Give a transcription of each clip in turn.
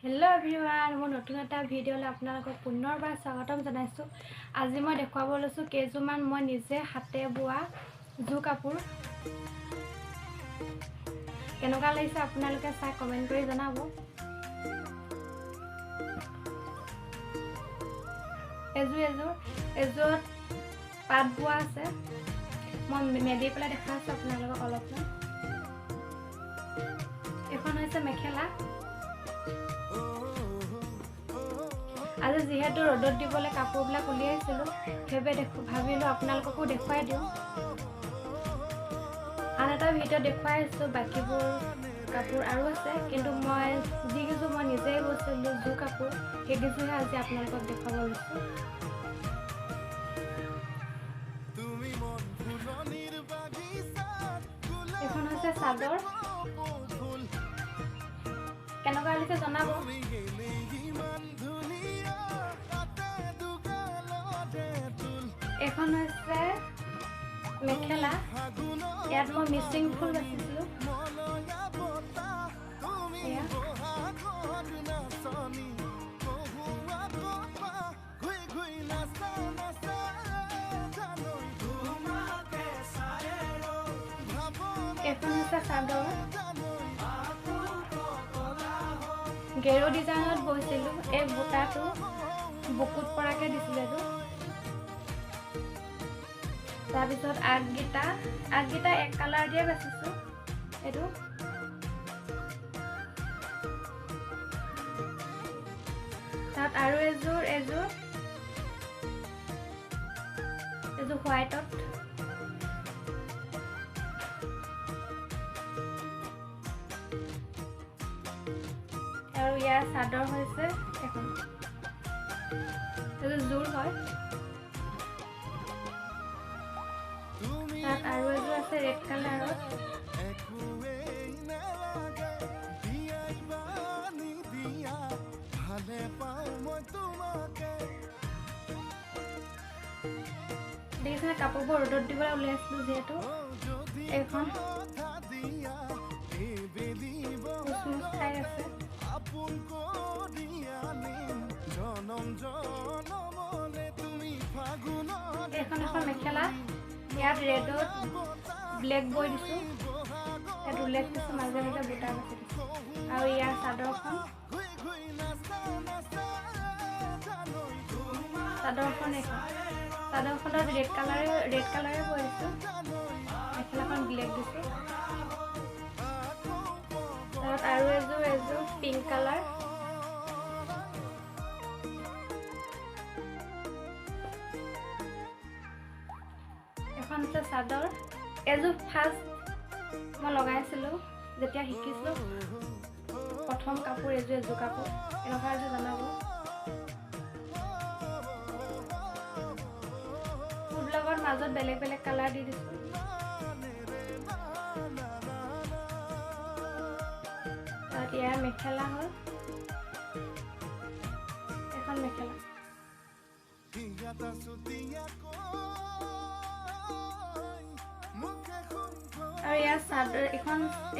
Hello everyone, মই নতুন এটা ভিডিঅ'লৈ আপোনালোকক পুনৰবাৰ স্বাগতম জনাইছো। আজি মই দেখুৱাব লৈছো কেজুমান মই নিজে হাতে বোৱা জু কাপোৰ। কেনেকুৱা লাগিছে আপোনালোকে চাই কমেন্ট কৰি জনাব। এজোৰত পাত বোৱা আছে। মই মেলি পেলাই দেখাইছো আপোনালোকক অলপমান। এখন হৈছে মেখেলা। আজি যেহেতু ৰ'দত দিবলৈ কাপোৰবিলাক উলিয়াইছিলো, সেইবাবে ভাবিলো আপোনালোককো দেখুৱাই দিওঁ। আন এটা ভিডিঅ' দেখুৱাই আছো, বাকিবোৰ কাপোৰ আৰু আছে, কিন্তু মই যিকেইযোৰ মই নিজেই বৈছিলো জু কাপোৰ, সেইকেইযোৰহে আজি আপোনালোকক দেখুৱাব লৈছো। এখন হৈছে চাদৰ। কেনেকুৱা লাগিছে জনাব। এখন হৈছে মেখেলা। ইয়াত মই মিচিং ফুল বাচিছিলো। এখন হৈছে চাদৰ। গেৰু ডিজাইনত বৈছিলো। এই বুটাটো বুকুত পৰাকে দিছিলে। তাৰপিছত আগগিটা এক কালাৰ দিয়ে বাচিছো। এইটো তাত আৰু এযোৰ হোৱাইটত। আৰু ইয়াৰ চাদৰ হৈছে এখন। এইটো জোৰ হয়। তাত আৰু এযোৰ আছে ৰেড কালাৰত। দেখিছেনে কাপোৰবোৰ ৰ'দত দিবলৈ উলিয়াইছিলো যিহেতু। এইখন ঠাই আছে। এখন মেখেলা। ইয়াত ৰেডত ব্লেক বৈ দিছো। ইয়াত উল্লেখ দিছো, মাজে মাজে বুটা বাচি দিছো। আৰু ইয়াৰ চাদৰখন এখন। চাদৰখনত ৰেড কালাৰে বৈ দিছো। মেখেলাখন ব্লেক দিছো। তাত আৰু এযোৰ পিংক কালাৰ। এখন হৈছে চাদৰ। এযোৰ ফাৰ্ষ্ট মই লগাইছিলো যেতিয়া শিকিছিলো। প্ৰথম কাপোৰ এযোৰ কাপোৰ। এনেকুৱা এযোৰ জনাব। ফুলবিলাকৰ মাজত বেলেগ বেলেগ কালাৰ দি দিছো। তাত ইয়াৰ মেখেলা হ'ল। এখন মেখেলা। আৰু ইয়াৰ চাদৰ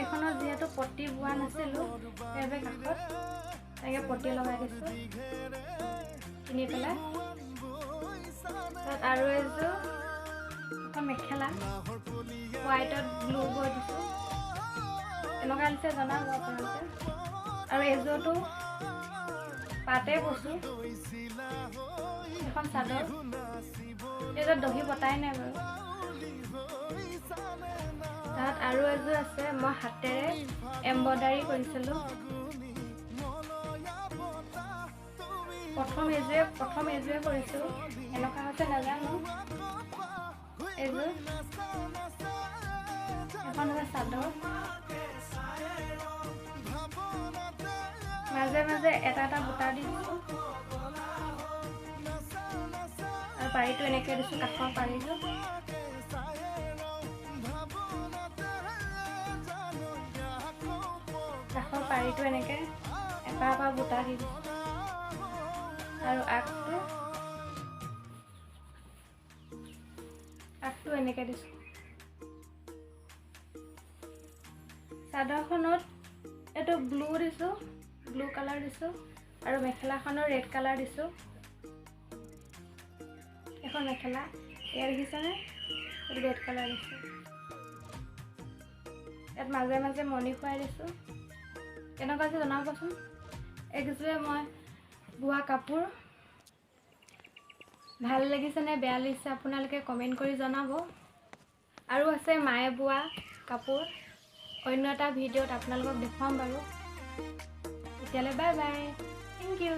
এখনত যিহেতু পটি বোৱা নাছিলো, সেইবাবে কাষত তেনেকৈ পটি লগাই দিছো কিনি পেলাই। তাত আৰু এখন মেখেলা হোৱাইটত ব্লু বৈ দিছো। এনেকুৱা দিছে জনাব আপোনালোকে। আৰু এযোৰটো পাতে বৈছো। এখন চাদৰ। এযোৰ দহি বতাই নাই বাৰু। তাত আৰু এযোৰ আছে, মই হাতেৰে এম্ব্ৰইডাৰী কৰিছিলো। প্ৰথম এযোৰে কৰিছো। এনেকুৱা হৈছে নাজানো। এযোৰ এখন হৈছে চাদৰ। মাজে মাজে এটা বুটা দি দিছো। আৰু পাৰিটো এনেকৈ দিছো, কাষৰ পাৰিটো। কাষৰ পাৰিটো এনেকৈ এটা বুটা দি দিছো। আৰু আগটো এনেকৈ দিছো। চাদৰখনত এইটো ব্লু দিছো। ব্লু কালাৰ দিছোঁ আৰু মেখেলাখনৰ ৰেড কালাৰ দিছোঁ। এখন মেখেলা এয়া দেখিছেনে, ৰেড কালাৰ দিছোঁ। ইয়াত মাজে মাজে মণি খুৱাই দিছোঁ। কেনেকুৱা আছে জনাবচোন। একযোৰে মই বোৱা কাপোৰ ভাল লাগিছেনে বেয়া লাগিছে আপোনালোকে কমেণ্ট কৰি জনাব। আৰু আছে মায়ে বোৱা কাপোৰ, অন্য এটা ভিডিঅ'ত আপোনালোকক দেখুৱাম বাৰু। তেতিয়ালৈ বাই বাই, থেংক ইউ।